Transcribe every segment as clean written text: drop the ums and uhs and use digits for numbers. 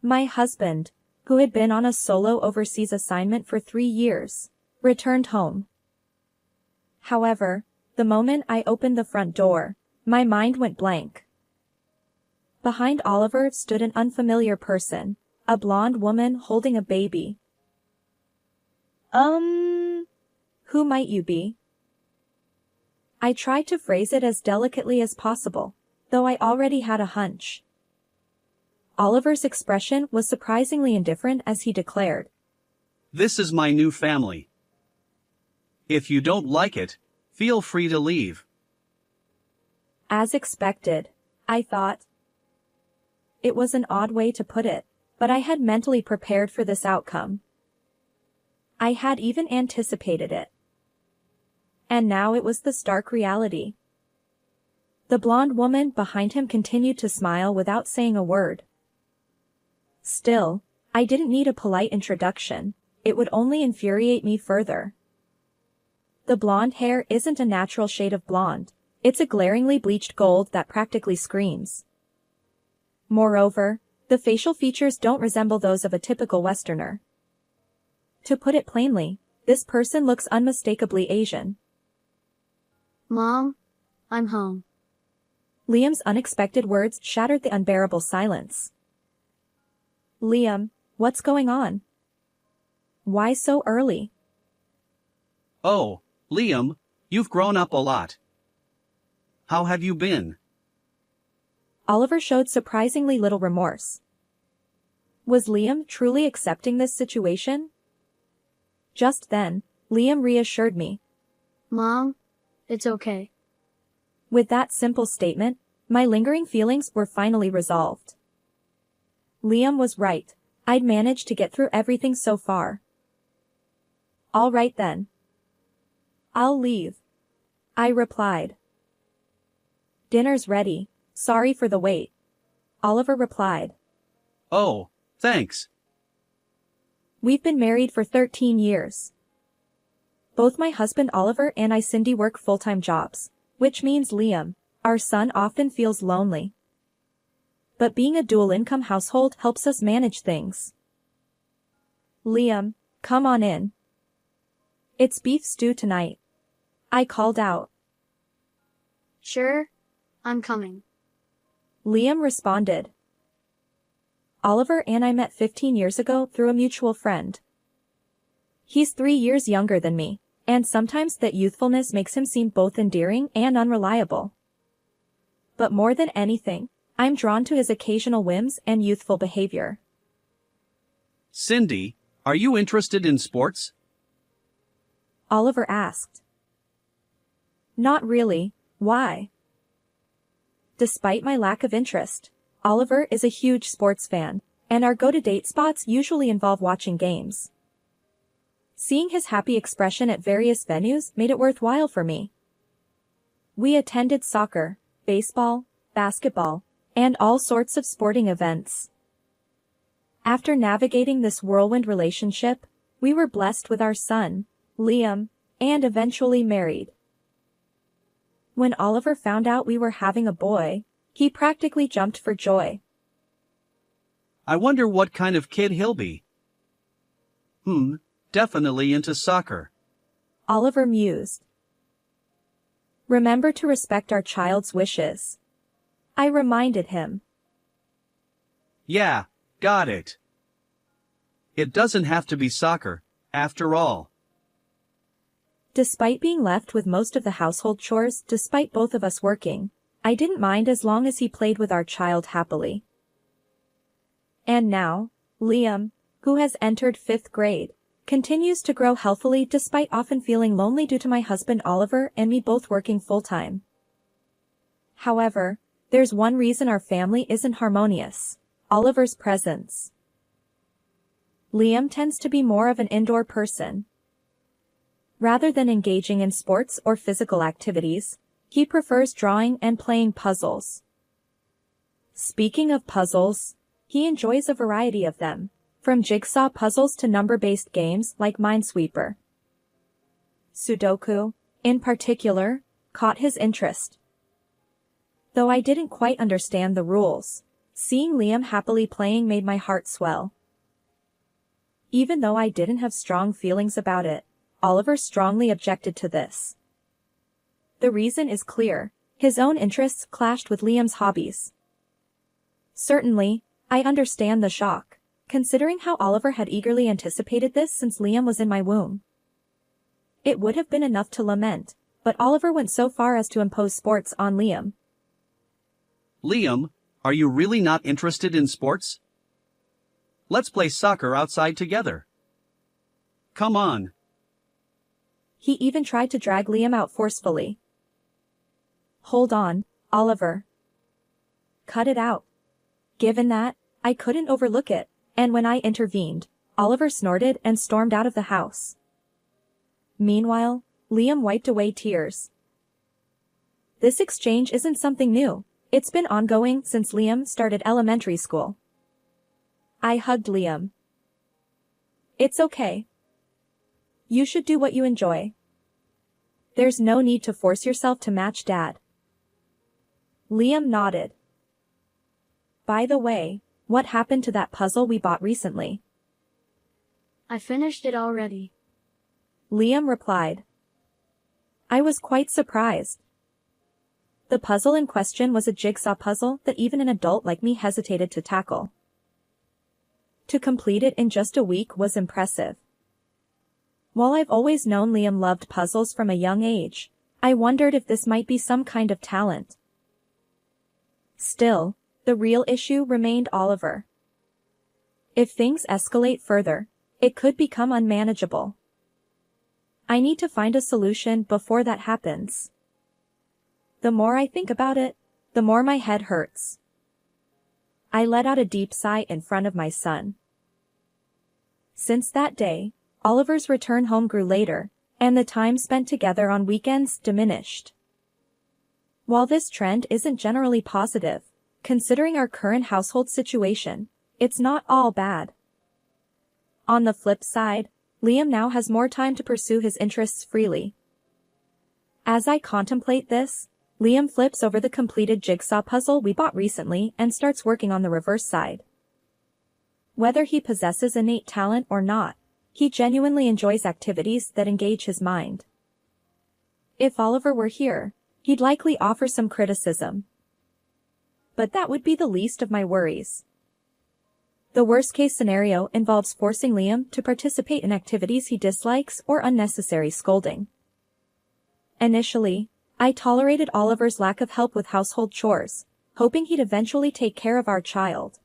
My husband, who had been on a solo overseas assignment for 3 years, returned home. However, the moment I opened the front door, my mind went blank. Behind Oliver stood an unfamiliar person, a blonde woman holding a baby. Who might you be? I tried to phrase it as delicately as possible, though I already had a hunch. Oliver's expression was surprisingly indifferent as he declared, "This is my new family. If you don't like it, feel free to leave." As expected, I thought. It was an odd way to put it, but I had mentally prepared for this outcome. I had even anticipated it. And now it was the stark reality. The blonde woman behind him continued to smile without saying a word. Still, I didn't need a polite introduction, it would only infuriate me further. The blonde hair isn't a natural shade of blonde, it's a glaringly bleached gold that practically screams. Moreover, the facial features don't resemble those of a typical Westerner. To put it plainly, this person looks unmistakably Asian. Mom, I'm home. Liam's unexpected words shattered the unbearable silence. Liam, what's going on? Why so early? Oh, Liam, you've grown up a lot. How have you been? Oliver showed surprisingly little remorse. Was Liam truly accepting this situation? Just then, Liam reassured me. Mom, it's okay. With that simple statement, my lingering feelings were finally resolved. Liam was right, I'd managed to get through everything so far. All right then. I'll leave, I replied. Dinner's ready, sorry for the wait, Oliver replied. Oh, thanks. We've been married for 13 years. Both my husband Oliver and I Cindy work full-time jobs, which means Liam, our son, often feels lonely. But being a dual-income household helps us manage things. Liam, come on in. It's beef stew tonight, I called out. Sure, I'm coming. Liam responded. Oliver and I met 15 years ago through a mutual friend. He's 3 years younger than me, and sometimes that youthfulness makes him seem both endearing and unreliable. But more than anything, I'm drawn to his occasional whims and youthful behavior. Cindy, are you interested in sports? Oliver asked. Not really, why? Despite my lack of interest, Oliver is a huge sports fan, and our go-to-date spots usually involve watching games. Seeing his happy expression at various venues made it worthwhile for me. We attended soccer, baseball, basketball, and all sorts of sporting events. After navigating this whirlwind relationship, we were blessed with our son, Liam, and eventually married. When Oliver found out we were having a boy, he practically jumped for joy. I wonder what kind of kid he'll be. Definitely into soccer. Oliver mused. Remember to respect our child's wishes, I reminded him. Yeah, got it. It doesn't have to be soccer, after all. Despite being left with most of the household chores despite both of us working, I didn't mind as long as he played with our child happily. And now, Liam, who has entered 5th grade, continues to grow healthily despite often feeling lonely due to my husband Oliver and me both working full-time. However, there's one reason our family isn't harmonious: Oliver's presence. Liam tends to be more of an indoor person. Rather than engaging in sports or physical activities, he prefers drawing and playing puzzles. Speaking of puzzles, he enjoys a variety of them, from jigsaw puzzles to number-based games like Minesweeper. Sudoku, in particular, caught his interest. Though I didn't quite understand the rules, Seeing Liam happily playing made my heart swell. Even though I didn't have strong feelings about it, Oliver strongly objected to this. The reason is clear: his own interests clashed with Liam's hobbies. Certainly, I understand the shock, considering how Oliver had eagerly anticipated this since Liam was in my womb. It would have been enough to lament, but Oliver went so far as to impose sports on Liam. Liam, are you really not interested in sports? Let's play soccer outside together. Come on. He even tried to drag Liam out forcefully. Hold on, Oliver. Cut it out. Given that, I couldn't overlook it, and when I intervened, Oliver snorted and stormed out of the house. Meanwhile, Liam wiped away tears. This exchange isn't something new. It's been ongoing since Liam started elementary school. I hugged Liam. It's okay. You should do what you enjoy. There's no need to force yourself to match Dad. Liam nodded. By the way, what happened to that puzzle we bought recently? I finished it already. Liam replied. I was quite surprised. The puzzle in question was a jigsaw puzzle that even an adult like me hesitated to tackle. To complete it in just a week was impressive. While I've always known Liam loved puzzles from a young age, I wondered if this might be some kind of talent. Still, the real issue remained Oliver. If things escalate further, it could become unmanageable. I need to find a solution before that happens. The more I think about it, the more my head hurts. I let out a deep sigh in front of my son. Since that day, Oliver's return home grew later, and the time spent together on weekends diminished. While this trend isn't generally positive, considering our current household situation, it's not all bad. On the flip side, Liam now has more time to pursue his interests freely. As I contemplate this, Liam flips over the completed jigsaw puzzle we bought recently and starts working on the reverse side. Whether he possesses innate talent or not, he genuinely enjoys activities that engage his mind. If Oliver were here, he'd likely offer some criticism. But that would be the least of my worries. The worst-case scenario involves forcing Liam to participate in activities he dislikes or unnecessary scolding. Initially, I tolerated Oliver's lack of help with household chores, hoping he'd eventually take care of our child.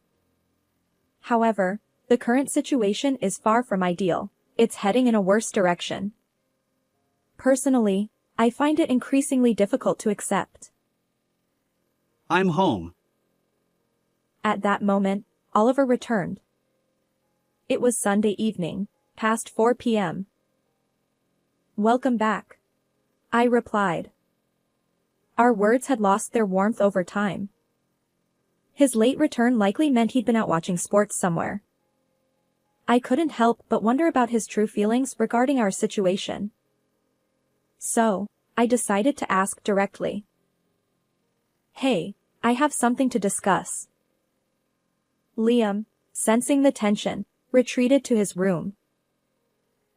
However, the current situation is far from ideal. It's heading in a worse direction. Personally, I find it increasingly difficult to accept. I'm home. At that moment, Oliver returned. It was Sunday evening, past 4 p.m. Welcome back, I replied. Our words had lost their warmth over time. His late return likely meant he'd been out watching sports somewhere. I couldn't help but wonder about his true feelings regarding our situation. So, I decided to ask directly. Hey, I have something to discuss. Liam, sensing the tension, retreated to his room.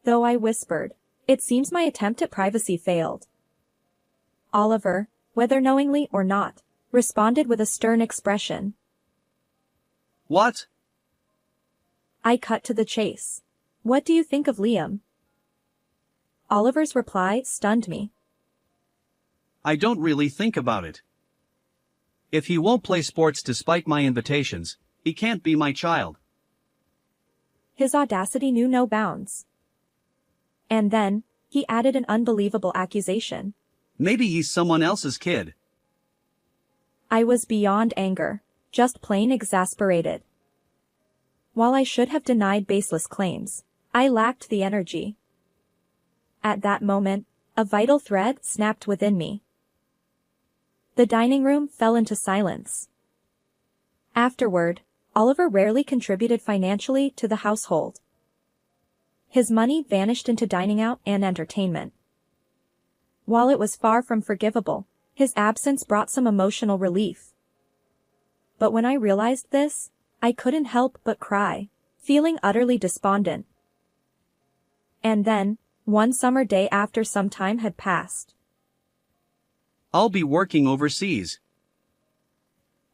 Though I whispered, it seems my attempt at privacy failed. Oliver, whether knowingly or not, responded with a stern expression. What? I cut to the chase. What do you think of Liam? Oliver's reply stunned me. I don't really think about it. If he won't play sports despite my invitations, he can't be my child. His audacity knew no bounds. And then, he added an unbelievable accusation. Maybe he's someone else's kid. I was beyond anger, just plain exasperated. While I should have denied baseless claims, I lacked the energy. At that moment, a vital thread snapped within me. The dining room fell into silence. Afterward, Oliver rarely contributed financially to the household. His money vanished into dining out and entertainment. While it was far from forgivable, his absence brought some emotional relief. But when I realized this, I couldn't help but cry, feeling utterly despondent. And then, one summer day after some time had passed, I'll be working overseas.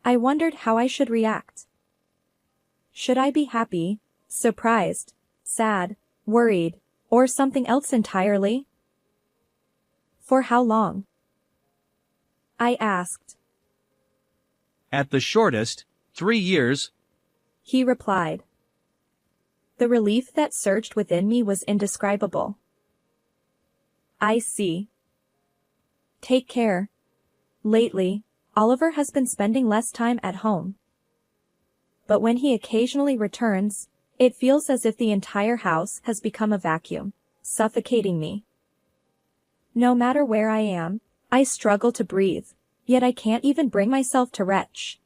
I wondered how I should react. Should I be happy, surprised, sad, worried, or something else entirely? For how long? I asked. At the shortest, 3 years. He replied. The relief that surged within me was indescribable. I see. Take care. Lately, Oliver has been spending less time at home. But when he occasionally returns, it feels as if the entire house has become a vacuum, suffocating me. No matter where I am, I struggle to breathe, yet I can't even bring myself to retch.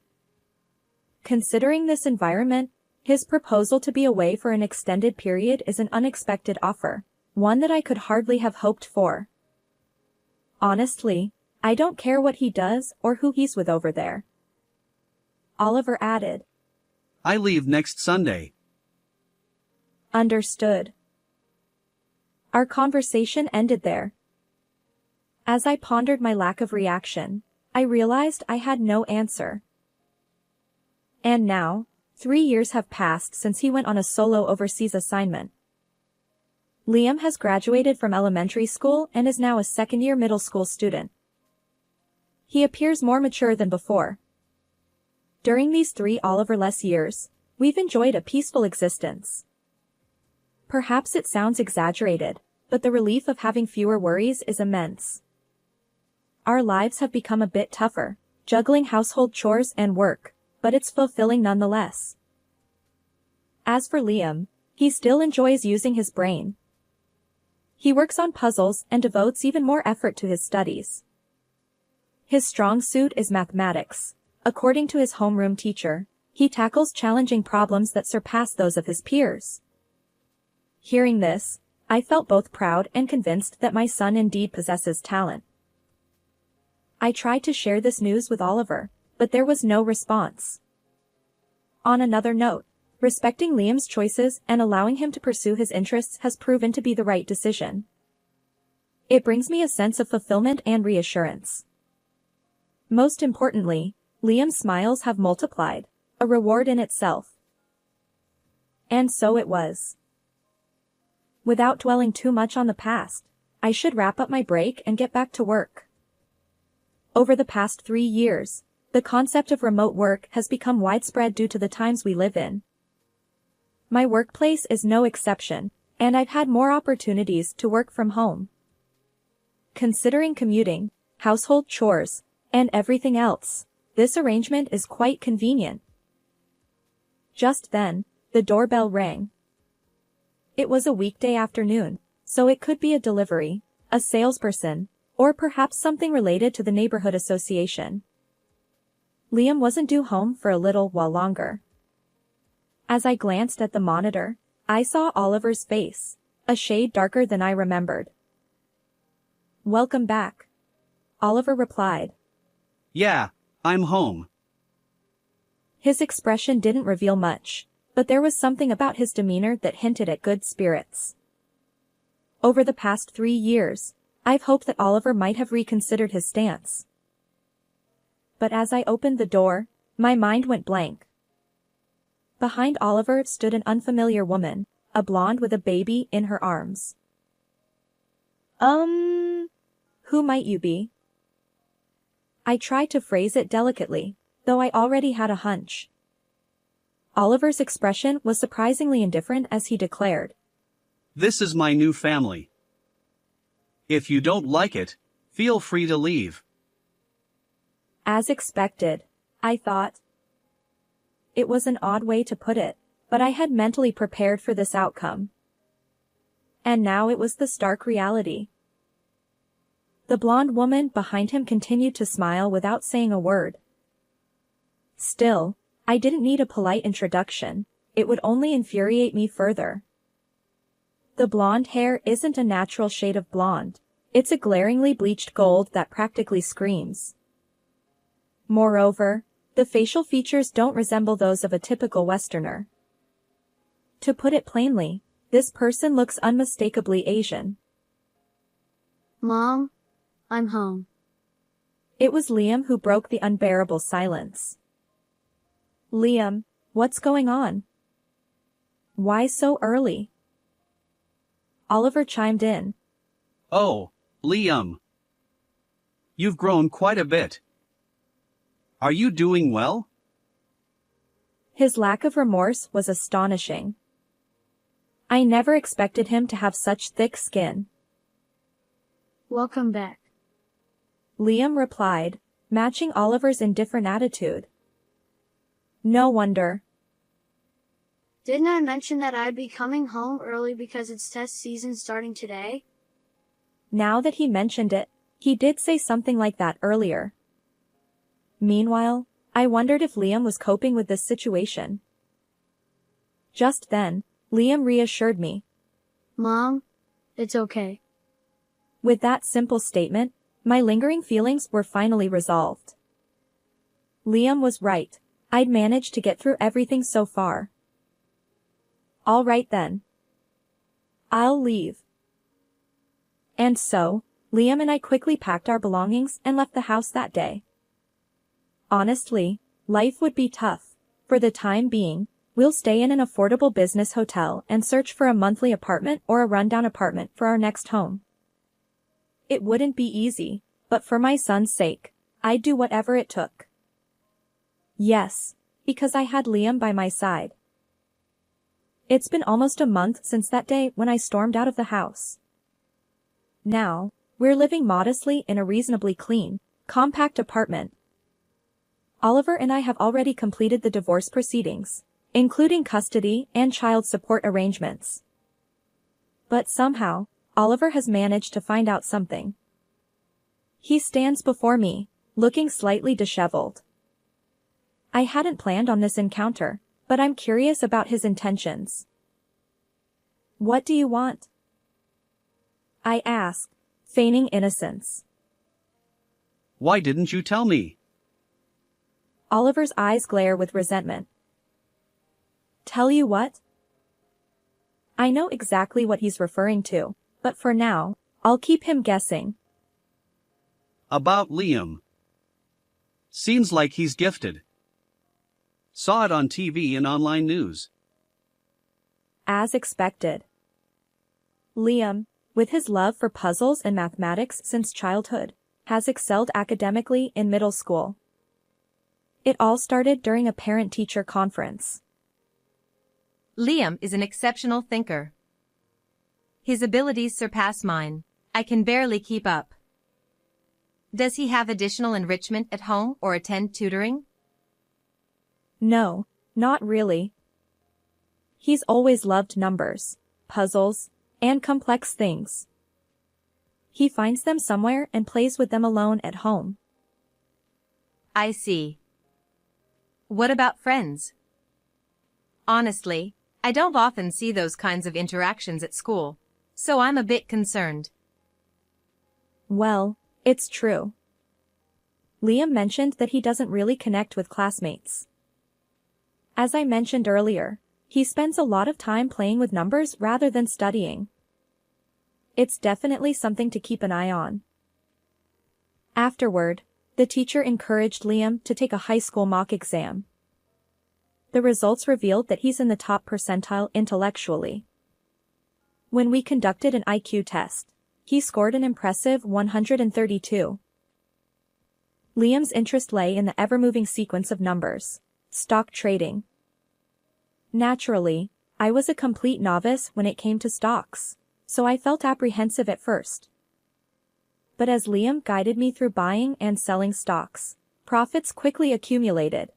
Considering this environment, his proposal to be away for an extended period is an unexpected offer, one that I could hardly have hoped for. Honestly, I don't care what he does or who he's with over there. Oliver added. I leave next Sunday. Understood. Our conversation ended there. As I pondered my lack of reaction, I realized I had no answer. And now, 3 years have passed since he went on a solo overseas assignment. Liam has graduated from elementary school and is now a second-year middle school student. He appears more mature than before. During these 3 Oliver-less years, we've enjoyed a peaceful existence. Perhaps it sounds exaggerated, but the relief of having fewer worries is immense. Our lives have become a bit tougher, juggling household chores and work, but it's fulfilling nonetheless. As for Liam, he still enjoys using his brain. He works on puzzles and devotes even more effort to his studies. His strong suit is mathematics. According to his homeroom teacher, he tackles challenging problems that surpass those of his peers. Hearing this, I felt both proud and convinced that my son indeed possesses talent. I tried to share this news with Oliver, but there was no response. On another note, respecting Liam's choices and allowing him to pursue his interests has proven to be the right decision. It brings me a sense of fulfillment and reassurance. Most importantly, Liam's smiles have multiplied, a reward in itself. And so it was. Without dwelling too much on the past, I should wrap up my break and get back to work. Over the past 3 years, the concept of remote work has become widespread due to the times we live in. My workplace is no exception, and I've had more opportunities to work from home. Considering commuting, household chores, and everything else, this arrangement is quite convenient. Just then, the doorbell rang. It was a weekday afternoon, so it could be a delivery, a salesperson, or perhaps something related to the neighborhood association. Liam wasn't due home for a little while longer. As I glanced at the monitor, I saw Oliver's face, a shade darker than I remembered. "Welcome back," Oliver replied. Yeah, I'm home. His expression didn't reveal much, but there was something about his demeanor that hinted at good spirits. Over the past 3 years, I've hoped that Oliver might have reconsidered his stance. But as I opened the door, my mind went blank. Behind Oliver stood an unfamiliar woman, a blonde with a baby in her arms. Who might you be?" I tried to phrase it delicately, though I already had a hunch. Oliver's expression was surprisingly indifferent as he declared. This is my new family. If you don't like it, feel free to leave. As expected, I thought. It was an odd way to put it, but I had mentally prepared for this outcome. And now it was the stark reality. The blonde woman behind him continued to smile without saying a word. Still, I didn't need a polite introduction, it would only infuriate me further. The blonde hair isn't a natural shade of blonde, it's a glaringly bleached gold that practically screams. Moreover, The facial features don't resemble those of a typical Westerner. To put it plainly, this person looks unmistakably Asian. Mom, I'm home. It was Liam who broke the unbearable silence. Liam, what's going on? Why so early? Oliver chimed in. Oh, Liam. You've grown quite a bit. Are you doing well? His lack of remorse was astonishing. I never expected him to have such thick skin. Welcome back. Liam replied, matching Oliver's indifferent attitude. No wonder. Didn't I mention that I'd be coming home early because it's test season starting today? Now that he mentioned it, he did say something like that earlier. Meanwhile, I wondered if Liam was coping with this situation. Just then, Liam reassured me. Mom, it's okay. With that simple statement, my lingering feelings were finally resolved. Liam was right. I'd managed to get through everything so far. All right then. I'll leave. And so, Liam and I quickly packed our belongings and left the house that day. Honestly, life would be tough. For the time being, we'll stay in an affordable business hotel and search for a monthly apartment or a rundown apartment for our next home. It wouldn't be easy, but for my son's sake, I'd do whatever it took. Yes, because I had Liam by my side. It's been almost a month since that day when I stormed out of the house. Now, we're living modestly in a reasonably clean, compact apartment. Oliver and I have already completed the divorce proceedings, including custody and child support arrangements. But somehow, Oliver has managed to find out something. He stands before me, looking slightly disheveled. I hadn't planned on this encounter, but I'm curious about his intentions. What do you want? I asked, feigning innocence. Why didn't you tell me? Oliver's eyes glare with resentment. Tell you what? I know exactly what he's referring to, but for now, I'll keep him guessing. About Liam. Seems like he's gifted. Saw it on TV and online news. As expected. Liam, with his love for puzzles and mathematics since childhood, has excelled academically in middle school. It all started during a parent-teacher conference. Liam is an exceptional thinker. His abilities surpass mine. I can barely keep up. Does he have additional enrichment at home or attend tutoring? No, not really. He's always loved numbers, puzzles, and complex things. He finds them somewhere and plays with them alone at home. I see. What about friends? Honestly, I don't often see those kinds of interactions at school, so I'm a bit concerned. Well, it's true. Liam mentioned that he doesn't really connect with classmates. As I mentioned earlier, he spends a lot of time playing with numbers rather than studying. It's definitely something to keep an eye on. Afterward, the teacher encouraged Liam to take a high school mock exam. The results revealed that he's in the top percentile intellectually. When we conducted an IQ test, he scored an impressive 132. Liam's interest lay in the ever-moving sequence of numbers, stock trading. Naturally, I was a complete novice when it came to stocks, so I felt apprehensive at first. But as Liam guided me through buying and selling stocks, profits quickly accumulated.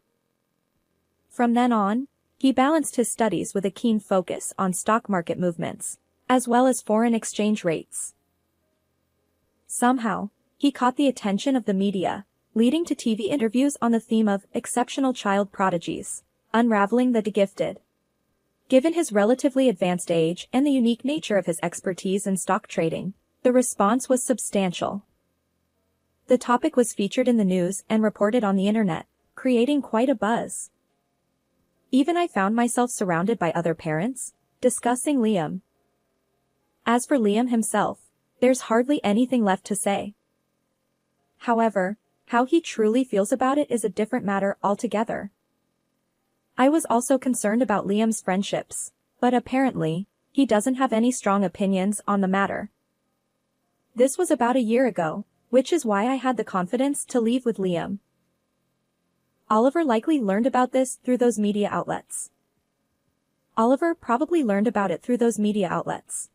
From then on, he balanced his studies with a keen focus on stock market movements, as well as foreign exchange rates. Somehow, he caught the attention of the media, leading to TV interviews on the theme of exceptional child prodigies, unraveling the gifted. Given his relatively advanced age and the unique nature of his expertise in stock trading, the response was substantial. The topic was featured in the news and reported on the internet, creating quite a buzz. Even I found myself surrounded by other parents, discussing Liam. As for Liam himself, there's hardly anything left to say. However, how he truly feels about it is a different matter altogether. I was also concerned about Liam's friendships, but apparently, he doesn't have any strong opinions on the matter. This was about a year ago, which is why I had the confidence to leave with Liam. Oliver likely learned about this through those media outlets. Oliver probably learned about it through those media outlets.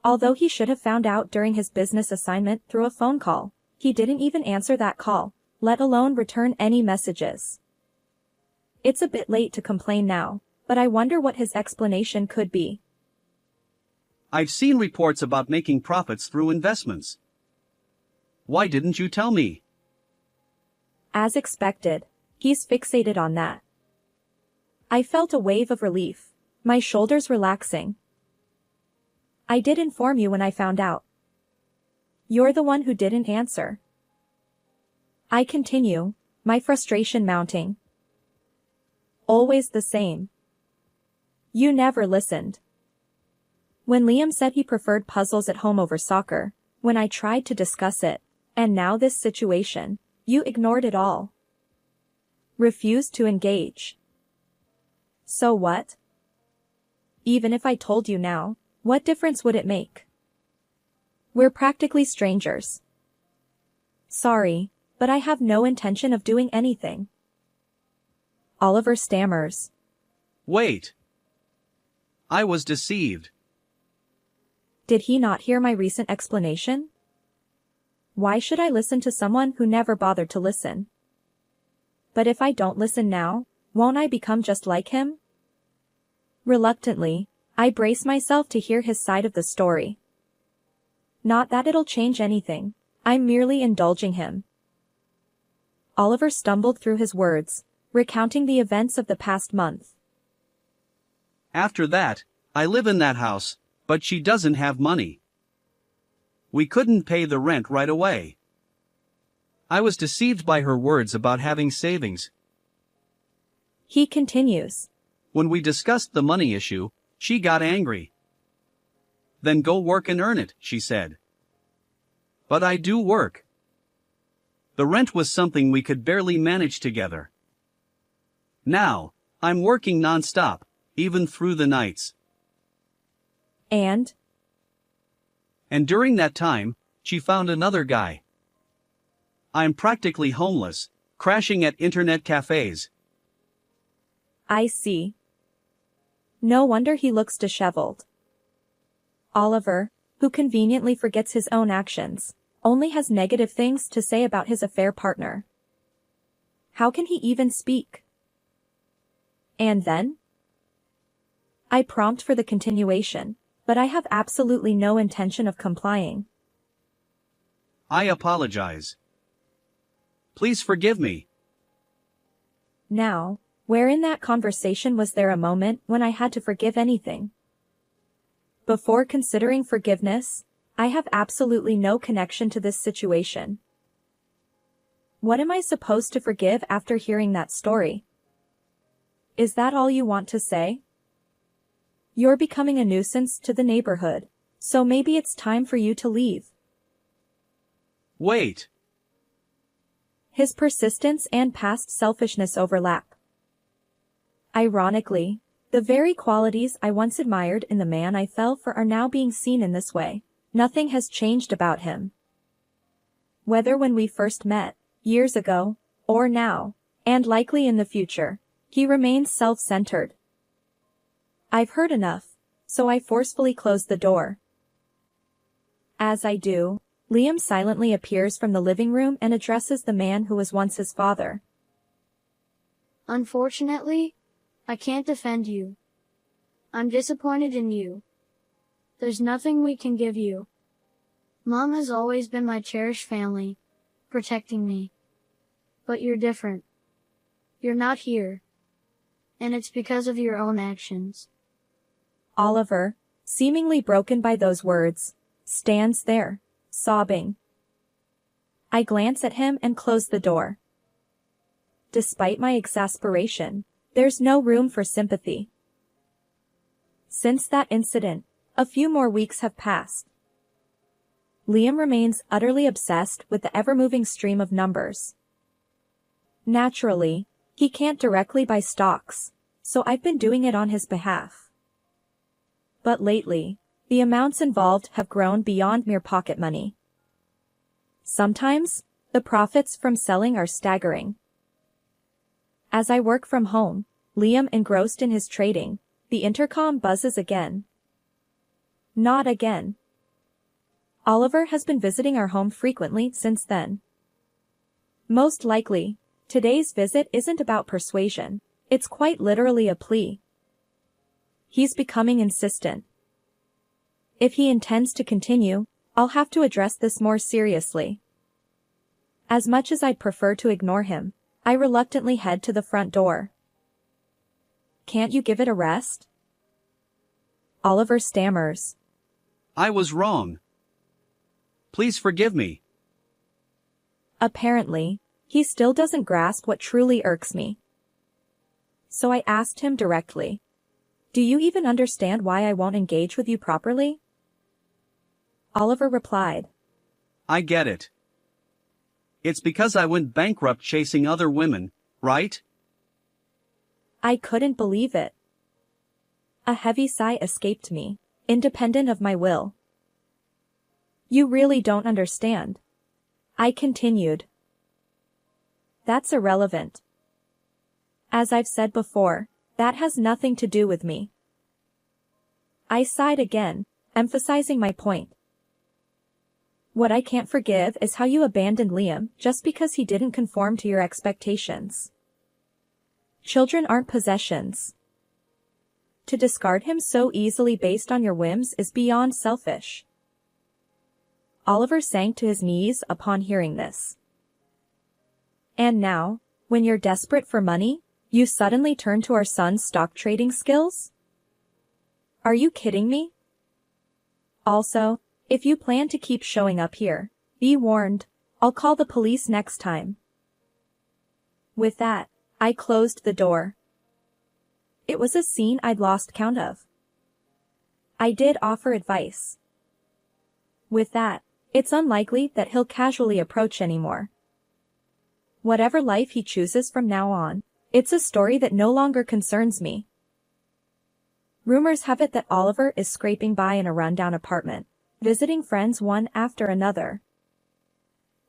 Although he should have found out during his business assignment through a phone call, he didn't even answer that call, let alone return any messages. It's a bit late to complain now, but I wonder what his explanation could be. I've seen reports about making profits through investments. Why didn't you tell me? As expected, he's fixated on that. I felt a wave of relief, my shoulders relaxing. I did inform you when I found out. You're the one who didn't answer. I continue, my frustration mounting. Always the same. You never listened. When Liam said he preferred puzzles at home over soccer, when I tried to discuss it, and now this situation, you ignored it all. Refused to engage. So what? Even if I told you now, what difference would it make? We're practically strangers. Sorry, but I have no intention of doing anything. Oliver stammers. Wait. I was deceived. Did he not hear my recent explanation? Why should I listen to someone who never bothered to listen? But if I don't listen now, won't I become just like him? Reluctantly, I brace myself to hear his side of the story. Not that it'll change anything, I'm merely indulging him. Oliver stumbled through his words, recounting the events of the past month. After that, I live in that house, but she doesn't have money. We couldn't pay the rent right away. I was deceived by her words about having savings. He continues. When we discussed the money issue, she got angry. Then go work and earn it, she said. But I do work. The rent was something we could barely manage together. Now, I'm working non-stop, even through the nights. And during that time, she found another guy. I'm practically homeless, crashing at internet cafes. I see. No wonder he looks disheveled. Oliver, who conveniently forgets his own actions, only has negative things to say about his affair partner. How can he even speak? And then? I prompt for the continuation, but I have absolutely no intention of complying. I apologize. Please forgive me. Now, where in that conversation was there a moment when I had to forgive anything? Before considering forgiveness, I have absolutely no connection to this situation. What am I supposed to forgive after hearing that story? Is that all you want to say? You're becoming a nuisance to the neighborhood, so maybe it's time for you to leave. Wait. His persistence and past selfishness overlap. Ironically, the very qualities I once admired in the man I fell for are now being seen in this way. Nothing has changed about him. Whether when we first met, years ago, or now, and likely in the future, he remains self-centered. I've heard enough, so I forcefully close the door. As I do, Liam silently appears from the living room and addresses the man who was once his father. Unfortunately, I can't defend you. I'm disappointed in you. There's nothing we can give you. Mom has always been my cherished family, protecting me. But you're different. You're not here. And it's because of your own actions. Oliver, seemingly broken by those words, stands there, sobbing. I glance at him and close the door. despite my exasperation, there's no room for sympathy. Since that incident, a few more weeks have passed. Liam remains utterly obsessed with the ever-moving stream of numbers. Naturally, he can't directly buy stocks, so I've been doing it on his behalf. But lately, the amounts involved have grown beyond mere pocket money. Sometimes, the profits from selling are staggering. As I work from home, Liam engrossed in his trading, the intercom buzzes again. Not again. Oliver has been visiting our home frequently since then. Most likely, today's visit isn't about persuasion, it's quite literally a plea. He's becoming insistent. If he intends to continue, I'll have to address this more seriously. As much as I'd prefer to ignore him, I reluctantly head to the front door. Can't you give it a rest? Oliver stammers. I was wrong. Please forgive me. Apparently, he still doesn't grasp what truly irks me. So I asked him directly. Do you even understand why I won't engage with you properly? Oliver replied. I get it. It's because I went bankrupt chasing other women, right? I couldn't believe it. A heavy sigh escaped me, independent of my will. You really don't understand. I continued. That's irrelevant. As I've said before, that has nothing to do with me. I sighed again, emphasizing my point. What I can't forgive is how you abandoned Liam just because he didn't conform to your expectations. Children aren't possessions. To discard him so easily based on your whims is beyond selfish. Oliver sank to his knees upon hearing this. And now, when you're desperate for money, you suddenly turn to our son's stock trading skills? Are you kidding me? Also, if you plan to keep showing up here, be warned, I'll call the police next time. With that, I closed the door. It was a scene I'd lost count of. I did offer advice. With that, it's unlikely that he'll casually approach anymore. Whatever life he chooses from now on, it's a story that no longer concerns me. Rumors have it that Oliver is scraping by in a rundown apartment, visiting friends one after another.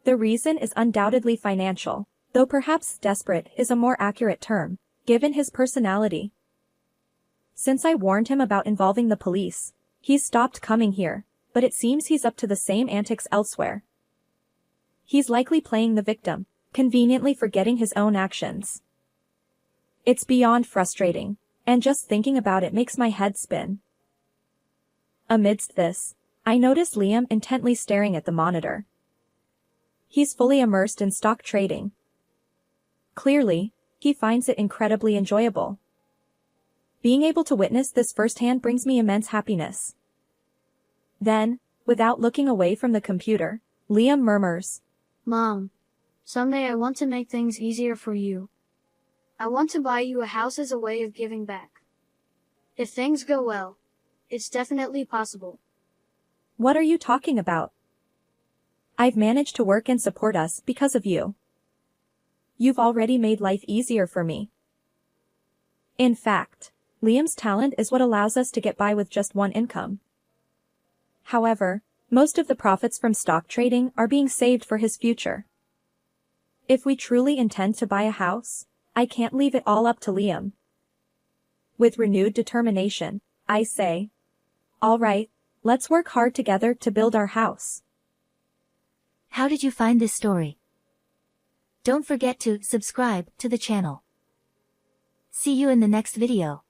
The reason is undoubtedly financial, though perhaps desperate is a more accurate term, given his personality. Since I warned him about involving the police, he's stopped coming here, but it seems he's up to the same antics elsewhere. He's likely playing the victim, conveniently forgetting his own actions. It's beyond frustrating, and just thinking about it makes my head spin. Amidst this, I notice Liam intently staring at the monitor. He's fully immersed in stock trading. Clearly, he finds it incredibly enjoyable. Being able to witness this firsthand brings me immense happiness. Then, without looking away from the computer, Liam murmurs, Mom, someday I want to make things easier for you. I want to buy you a house as a way of giving back. If things go well, it's definitely possible. What are you talking about? I've managed to work and support us because of you. You've already made life easier for me. In fact, Liam's talent is what allows us to get by with just one income. However, most of the profits from stock trading are being saved for his future. If we truly intend to buy a house, I can't leave it all up to Liam. With renewed determination, I say, all right, let's work hard together to build our house. How did you find this story? Don't forget to subscribe to the channel. See you in the next video.